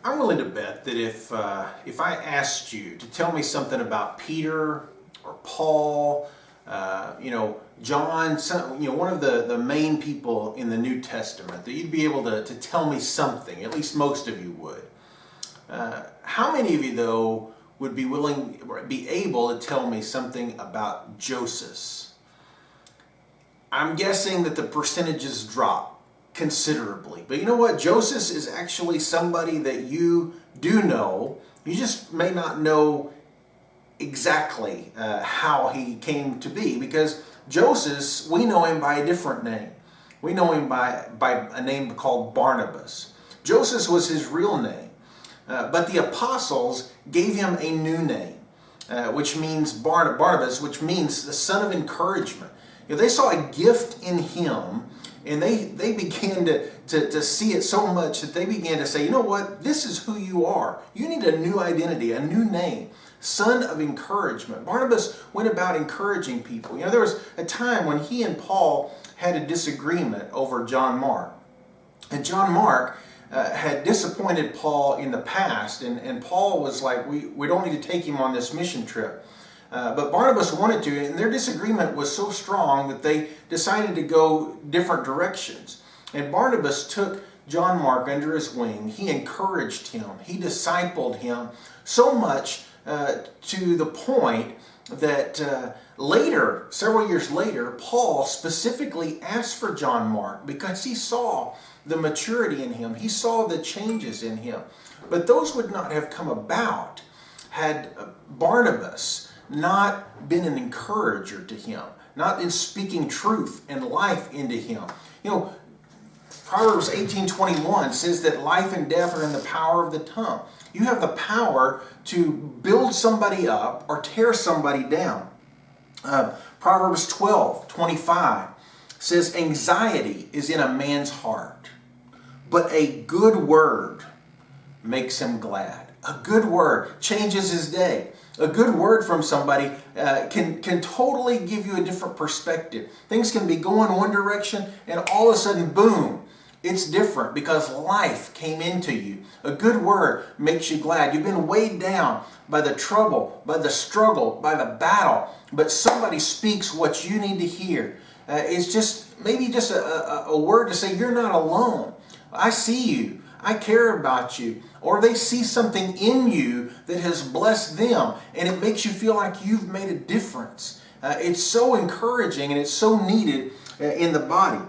I'm willing to bet that if I asked you to tell me something about Peter or Paul, John, one of the main people in the New Testament, that you'd be able to tell me something. At least most of you would. How many of you, though, would be able to tell me something about Joseph? I'm guessing that the percentages drop considerably. But you know what? Joseph is actually somebody that you do know. You just may not know exactly how he came to be, because Joseph, we know him by a different name. We know him by a name called Barnabas. Joseph was his real name, but the apostles gave him a new name, which means Barnabas, which means the son of encouragement. They saw a gift in him, and they began to see it so much that they began to say, you know what, this is who you are. You need a new identity, a new name. Son of encouragement. Barnabas went about encouraging people. There was a time when he and Paul had a disagreement over John Mark. And John Mark had disappointed Paul in the past, and Paul was like, we don't need to take him on this mission trip. But Barnabas wanted to, and their disagreement was so strong that they decided to go different directions. And Barnabas took John Mark under his wing. He encouraged him. He discipled him so much to the point that later, several years later, Paul specifically asked for John Mark because he saw the maturity in him. He saw the changes in him. But those would not have come about had Barnabas not been an encourager to him, not in speaking truth and life into him. Proverbs 18:21 says that life and death are in the power of the tongue. You have the power to build somebody up or tear somebody down. Proverbs 12:25 says, anxiety is in a man's heart, but a good word makes him glad. A good word changes his day. A good word from somebody can totally give you a different perspective. Things can be going one direction, and all of a sudden, boom, it's different because life came into you. A good word makes you glad. You've been weighed down by the trouble, by the struggle, by the battle, but somebody speaks what you need to hear. It's just maybe just a word to say, you're not alone. I see you. I care about you. Or they see something in you that has blessed them, and it makes you feel like you've made a difference. It's so encouraging, and it's so needed in the body.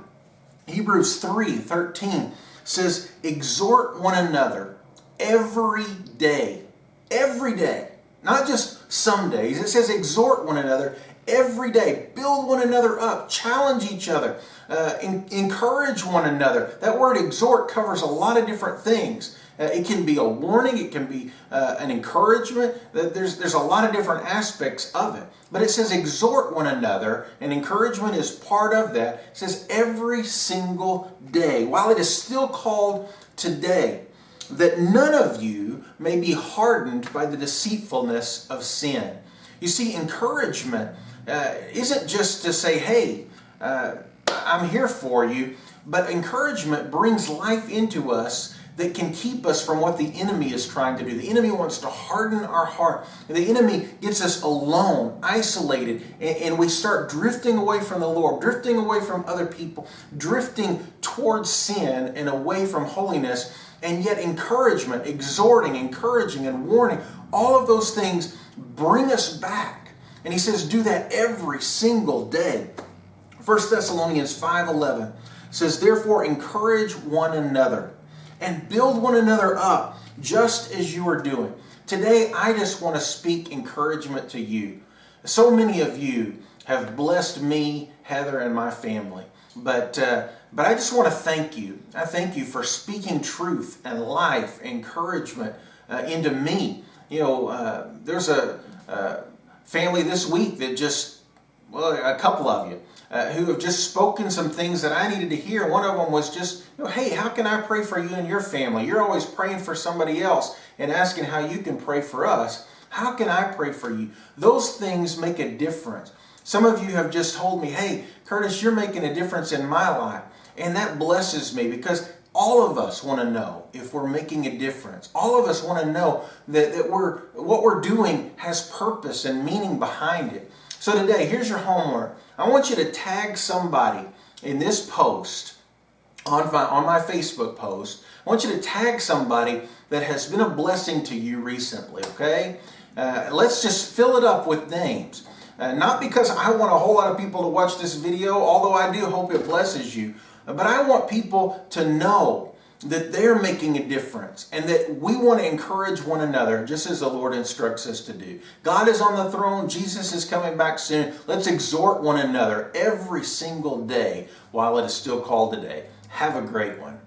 Hebrews 3:13 says, exhort one another every day. Every day. Not just some days. It says exhort one another every day. Build one another up. Challenge each other. Encourage one another. That word exhort covers a lot of different things. It can be a warning. It can be an encouragement. There's a lot of different aspects of it. But it says exhort one another, and encouragement is part of that. It says every single day, while it is still called today, that none of you may be hardened by the deceitfulness of sin. You see, encouragement isn't just to say, hey, I'm here for you, but encouragement brings life into us that can keep us from what the enemy is trying to do. The enemy wants to harden our heart. The enemy gets us alone, isolated, and we start drifting away from the Lord, drifting away from other people, drifting towards sin and away from holiness. And yet encouragement, exhorting, encouraging, and warning, all of those things bring us back. And he says do that every single day. 1 Thessalonians 5:11 says, therefore encourage one another and build one another up just as you are doing. Today, I just want to speak encouragement to you. So many of you have blessed me, Heather, and my family. But I just want to thank you. I thank you for speaking truth and life, encouragement into me. There's a family this week that a couple of you, who have just spoken some things that I needed to hear. One of them was just, hey, how can I pray for you and your family? You're always praying for somebody else and asking how you can pray for us. How can I pray for you? Those things make a difference. Some of you have just told me, hey, Curtis, you're making a difference in my life. And that blesses me because All of us want to know if we're making a difference. All of us want to know that what we're doing has purpose and meaning behind it. So today, here's your homework. I want you to tag somebody in this post, on my Facebook post. I want you to tag somebody that has been a blessing to you recently, okay? Let's just fill it up with names. Not because I want a whole lot of people to watch this video, although I do hope it blesses you, but I want people to know that they're making a difference and that we want to encourage one another just as the Lord instructs us to do. God is on the throne. Jesus is coming back soon. Let's exhort one another every single day while it is still called today. Have a great one.